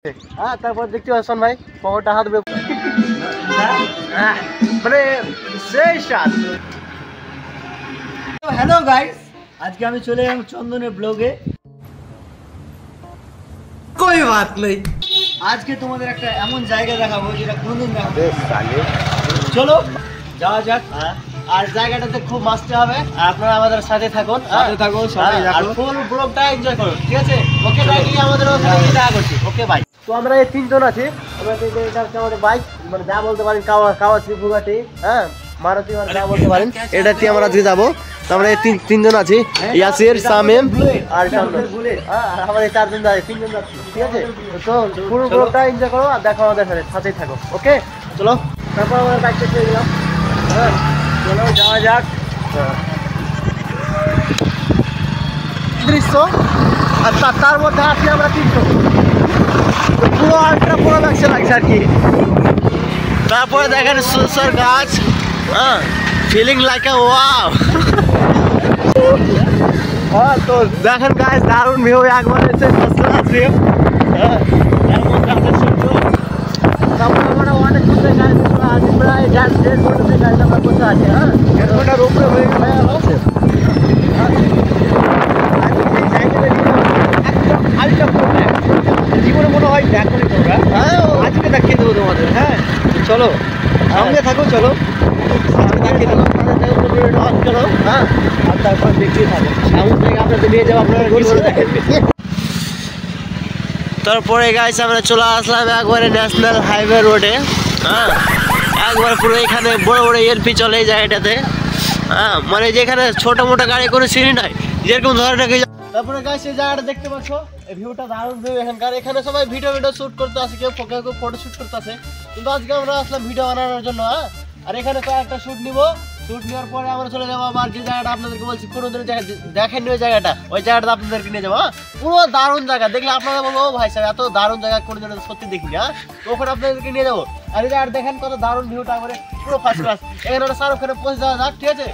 হ্যাঁ, তারপর দেখতে পাচ্ছেন ভাই পকেটটা হাত মানে সেই স্বাদ। হ্যালো গাইস, আজকে আমি চলে এলাম চন্দনের ব্লগে। কোই বাত নেই, আজকে তোমাদের একটা এমন জায়গা দেখাবো যেটা কোনোদিন দেখাবো। চলো যাওয়া যাক। আর জায়গাটাতে খুব মাস্তে হবে, আপনারা আমাদের সাথে থাকুন, আর ফুল ব্লগটা এনজয় করুন, ঠিক আছে? ওকে ভাই, আমাদের ওখানে গিয়ে দেখা করছি। ওকে ভাই, তো আমরা এই তিনজন আছি। আমরা এটা হচ্ছে আমাদের বাইক, মানে যা বলতে পারেন কাওয়াসাকি বুগাটি, হ্যাঁ মারুতি, মানে যা বলতে পারেন এটাতে আমরা আজকে যাবো। তো আমরা এই তিনজন আছি, ইয়াসির, সামিম আর আমরা এই চারজন যাচ্ছি, তিনজন যাচ্ছি, ঠিক আছে? তো ফুল ব্লগটা এনজয় করো আর দেখো আমাদের সাথেই থাকো। ওকে চলো, তারপর আমরা বাইকটা ছেড়ে দিলাম। হ্যাঁ চলো যাওয়া যাক। দৃশ্য, আর তার মধ্যে আছি আমরা তিনশো, পুরো আটটা পুরো ব্যবসা লাগছে আর কি। তারপরে দেখেন সুন্দর গাছ, হ্যাঁ ফিলিং লাইক এ ওয়াও। হ্যাঁ তো দেখেন গাছ, দারুণ ভিউ, একবার এসে ভিউ। হ্যাঁ এর মধ্যে আছে সূর্য। তারপরে আমরা অনেক দূরে গাছ আছি, প্রায় 1.5 ঘন্টা গাছ আমরা বসে আছি। হ্যাঁ 1.5 ঘন্টার উপরে হয়ে গেল। জীবনে মনে হয় দেখনি তোমরা, হ্যাঁ আজকে দেখিয়ে দেবো তোমাদের। হ্যাঁ চলো সঙ্গে থাকো, চলো দেখিয়ে দেবো, চলো। হ্যাঁ আর তারপর দেখিয়ে থাকো, এমন জায়গা আপনাদের নিয়ে যাবো, আপনারা কি করে দেখেন। তারপরে গাইস আমরা চলে আসলাম একবারে ন্যাশনাল হাইওয়ে রোডে। হ্যাঁ একবার পুরো এখানে বড় বড় এলপি চলে এই জায়গাটাতে। হ্যাঁ মানে যেখানে ছোট মোটো গাড়ি কোনো সিঁড়ি নাই, যেরকম ধরে নাকি। তারপরে গাইস এই জায়গাটা দেখতে পাচ্ছ, এই ভিউটা দারুণ ভিউ এখানকার। এখানে সবাই ভিডিও শুট করতে আসে, কেউ ফটো শুট করতে আসে, কিন্তু আজকে আমরা আসলাম ভিডিও বানানোর জন্য। হ্যাঁ আর এখানে কয়েকটা শুট নিবো, শুট নেওয়ার পরে আমরা চলে যাবো আবার যে জায়গাটা আপনাদেরকে বলছি কোনোদিন দেখেননি ওই জায়গাটা, ওই জায়গাটা আপনাদেরকে নিয়ে যাবো। হ্যাঁ পুরো দারুণ জায়গা, দেখলে আপনারা বলবো ও ভাই সাহেব এত দারুণ জায়গা কোনোদিন সত্যি দেখিনি। হ্যাঁ তো ওখানে আপনাদেরকে নিয়ে যাবো। আর এই জায়গাটা দেখেন কত দারুণ ভিউটা, করে পুরো ফার্স্ট ক্লাস। এখানে ওটা শাহরুখ খানের পৌঁছে যাওয়া যাক, ঠিক আছে?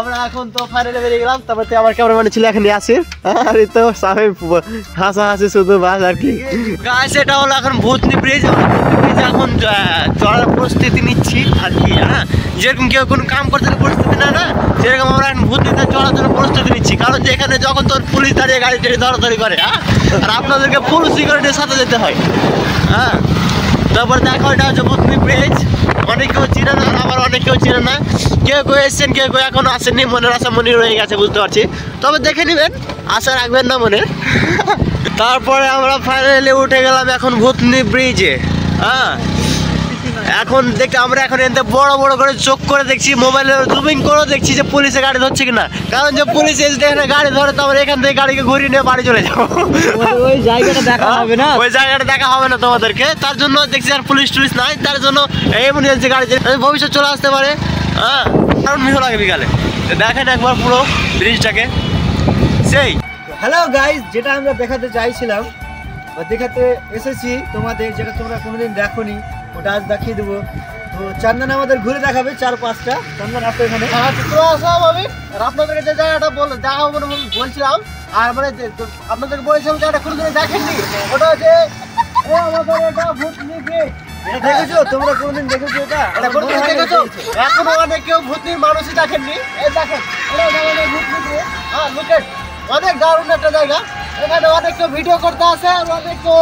আমরা এখন তো ফাইনালে বেরিয়ে গেলাম। তারপরে আমার ক্যামেরাম্যান ছিল এখানে আসির, আর এই তো সাহেব হাসাহাসি শুধু বাস আর কি। গাছ এটা হলো এখন ভূতনি ব্রিজ, এখন চড়ার প্রস্তুতি নিচ্ছি আর কি। হ্যাঁ যেরকম কেউ কোনো কাম করতে পরিস্থিতি না সেরকম আমরা এখন ভূতনিতে চড়ার জন্য প্রস্তুতি নিচ্ছি, কারণ যেখানে যখন তোর পুলিশ দাঁড়িয়ে গাড়ি টেনে ধরাধরি করে, হ্যাঁ আর আপনাদেরকে ফুল সিকিউরিটির সাথে যেতে হয়। হ্যাঁ তারপর দেখো এটা হচ্ছে ভূতনি ব্রিজ, অনেক কেউ চিনে না, আবার অনেক কেউ চিনে না। কেউ কেউ এসছেন, কেউ কেউ এখনো আসেননি, মনের আশা মনে রয়ে গেছে বুঝতে পারছি। তবে দেখে নেবেন, আশা রাখবেন না মনে। তারপরে আমরা ফাইনালি উঠে গেলাম এখন ভূতনি ব্রিজে। হ্যাঁ এখন আমরা এখন এতে বড় বড় করে চোখ করে দেখছি, মোবাইলে জুমিং করে দেখছি যে পুলিশে গাড়ি ধরছে কিনা, কারণ যে পুলিশ এসে এখানে গাড়ি ধরে তো আমরা এখান থেকে গাড়িকে ঘুরিয়ে নিয়ে বাড়ি চলে যাবো। ওই জায়গাটা দেখা হবে না, ওই জায়গাটা দেখা হবে না তোমাদেরকে, তার জন্য দেখছি আর পুলিশ টুলিশ নাই, তার জন্য এমার্জেন্সি গাড়ি ভবিষ্যৎ চলে আসতে পারে। হ্যাঁ কারণ ভিড় লাগে বিকালে। দেখেন একবার পুরো ব্রিজটাকে সেই। হ্যালো গাইস, যেটা আমরা দেখাতে চাইছিলাম বা দেখাতে এসেছি তোমাদের, যেটা তোমরা কোনোদিন দেখোনি, ওটা আজ দেখিয়ে দেবো। তো চন্দন আমাদের ঘুরে দেখাবে 4-5টা। চন্দন আসো এখানে। হ্যাঁ তো আসলাম আমি, আর আপনাদেরকে যে জায়গাটা দেখাবো মানে বলছিলাম, আর মানে আপনাদেরকে বলেছিলাম জায়গাটা কোনোদিন দেখেননি, ওটা হচ্ছে আমাদের এটা ভূতনি ব্রিজ। দেখেছো তোমরা কোনোদিন? দেখেছো এটা? দেখেছো? এখনো অনেক কেউ ভূতনির মানুষই দেখেননি। এই দেখেন ভূতনি ব্রিজ। হ্যাঁ লুকেট, অনেক দারুণ একটা জায়গা। এখানে অনেক কেউ ভিডিও করতে আসে, অনেক কেউ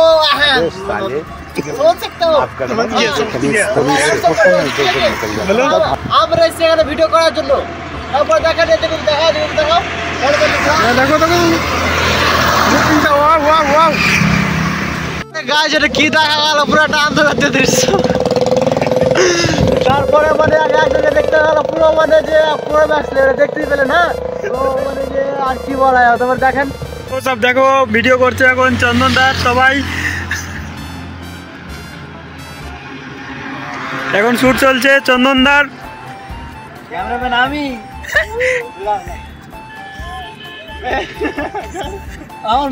আমরা সেখানে ভিডিও করার জন্য। তারপর দেখা যায় দেখাও গাছ, এটা কি দেখা গেল, পুরো একটা আন্তর্জাতিক দৃশ্য। তারপরে মানে একজনকে দেখতে গেল পুরো, মানে যে পুরো দেখতেই পেলে না, তো মানে যে আর কি বলা যায়। তারপর দেখেন ও সব দেখো ভিডিও করছে এখন চন্দন দাস, সবাই এখন শুট চলছে চন্দন দার। ক্যামেরাম্যান আমি, আমার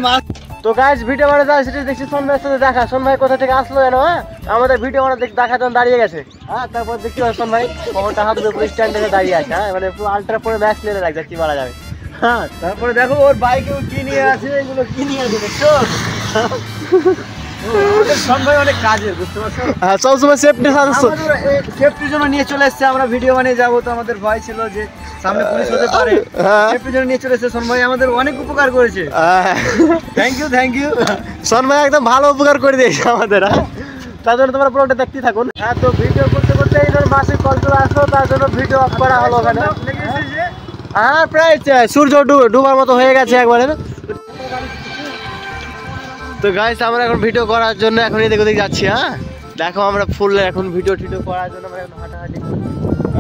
তো গাইস ভিডিও বানাতে আসছে দেখছি সোন ভাইয়ের সাথে দেখা। সোন ভাই কোথা থেকে আসলো জানো? হ্যাঁ আমাদের ভিডিও বানাতে দেখার জন্য দাঁড়িয়ে গেছে। হ্যাঁ তারপর দেখছি সোন ভাই কমরটা হাত ধরে পুরো স্ট্যান্ডে দাঁড়িয়ে আছে। হ্যাঁ মানে পুরো আল্ট্রা পরে ম্যাচ নিয়ে লাগছে কি বলা যাবে। হ্যাঁ তারপরে দেখো ওর বাইকেও কি নিয়ে আছে, এগুলো কি নিয়ে আছে দেখছো? আমাদের সোন ভাই অনেক কাজে, বুঝতে পারছো? হ্যাঁ সবসময় সেফটি সেফটির জন্য নিয়ে চলে এসেছে। আমরা ভিডিও বানিয়ে যাবো, তো আমাদের ভয় ছিল যে সামনে পুলিশ হতে পারে, সেফটির জন্য নিয়ে চলে এসেছে। সোন ভাই আমাদের অনেক উপকার করেছে, থ্যাংক ইউ। সোন ভাই একদম ভালো উপকার করে দিয়েছে আমাদের। তার জন্য তোমরা পুরোটা দেখতেই থাকুন। হ্যাঁ তো ভিডিও করতে করতে এই ধর মাসিক কল চলে আসলো, তার জন্য ভিডিও অফ করা হলো ওখানে। হ্যাঁ প্রায় সূর্য ডুবার মতো হয়ে গেছে একবারে। তো গাইস আমরা এখন ভিডিও করার জন্য এখন এদিক ওদিক যাচ্ছি। হ্যাঁ দেখো আমরা ফুল এখন ভিডিও টিডিও করার জন্য আমরা এখন হাঁটাহাঁটি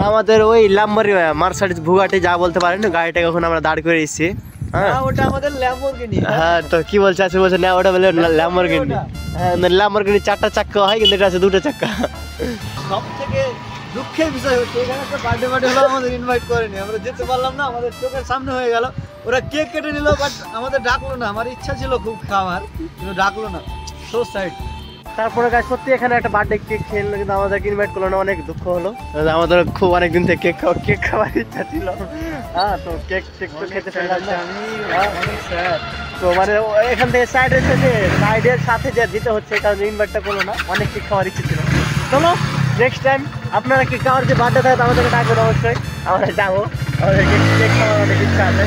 আমাদের ওই লাম্বারি মার্সিডিজ বুগাটি যা বলতে পারেন গাড়িটাকে এখন আমরা দাঁড় করে এসেছি। হ্যাঁ ওটা আমাদের ল্যাম্বরগিনি। হ্যাঁ তো কি বলছে আছে বলছে না ওটা বলে ল্যাম্বরগিনি। হ্যাঁ ল্যাম্বরগিনি 4টা চাক্কা হয় কিন্তু এটা আছে 2টা চাক্কা। সব থেকে দুঃখের বিষয় হচ্ছে এখানে একটা বার্থডে হলো, আমাদের ইনভাইট করেনি, আমরা যেতে পারলাম না, আমাদের চোখের সামনে হয়ে গেল। ওরা কেক কেটে নিল বাট আমাদের ডাকলো না। আমার ইচ্ছা ছিল খুব খাওয়ার, কিন্তু ডাকলো না, সো সাইড। তারপরে গাছ সত্যি এখানে একটা বার্থডে কেক খেয়ে নিল কিন্তু আমাদেরকে ইনভাইট করলো না, অনেক দুঃখ হলো। আমাদের খুব অনেকদিন থেকে কেক খাওয়ার ইচ্ছা ছিল। হ্যাঁ তো কেক তো খেতে পারলাম না আমি, অনেক স্যাড। তো মানে এখান থেকে সাইডের সাথে যে দিতে হচ্ছে কারণ ইনভাইটটা করলো না, অনেক কেক খাওয়ার ইচ্ছে ছিল। চলো নেক্সট টাইম আপনারা কেক খাওয়ার যে বার্থডে থাকে আমাদেরকে ডাকবেন অবশ্যই, আমরা যাবো, আমাদের কেক খাওয়ার অনেক ইচ্ছা আছে।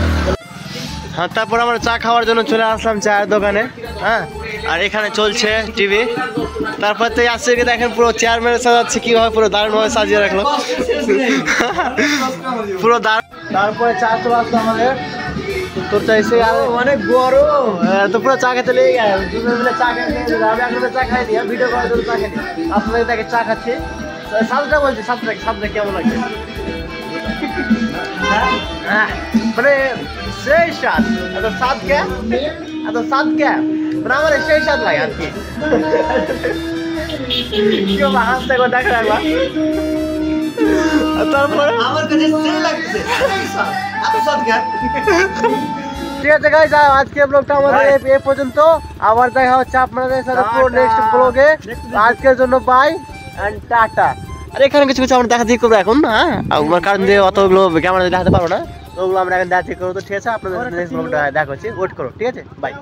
হ্যাঁ তারপর আমরা চা খাওয়ার জন্য চলে আসলাম চায়ের দোকানে। হ্যাঁ আর এখানে চলছে টিভি। তারপর তো আসছে দেখেন পুরো চেয়ারম্যানের সাজাচ্ছে কিভাবে, পুরো দারুণভাবে সাজিয়ে রাখলো পুরো দারুণ। তারপরে চা চলে আসলো আমাদের, তোর চাইছে অনেক গরম, তো পুরো চা খেতে লেগে গেছে। দুজন মিলে চা খেতে, আমি এখন চা খাইনি, ভিডিও করার জন্য চা খাইনি, আপনাদের দেখে চা খাচ্ছি। সাতটা বলছি সাতটা কেমন লাগছে? মানে সেই স্বাদ, এত স্বাদ কে মানে আমার সেই স্বাদ লাগে আর কি। হাসতে করে দেখা রাখবা। তারপরে আমার কাছে সেই লাগছে, এত স্বাদ কে। ঠিক আছে গাইস আজকে ব্লগটা আমাদের এই পর্যন্ত, আবার দেখা হচ্ছে আপনাদের সাথে পুরো নেক্সট ব্লগে। আজকের জন্য বাই এন্ড টাটা। আর এখানে কিছু আমরা দেখা দিয়ে করবো এখন। হ্যাঁ আমার কারণ যে অতগুলো ক্যামেরা দেখাতে পারবো না, ওগুলো আমরা এখন দেখা করবো। তো ঠিক আছে আপনাদের নেক্সট ব্লগটা দেখা হচ্ছে, ওয়েট করো, ঠিক আছে বাই।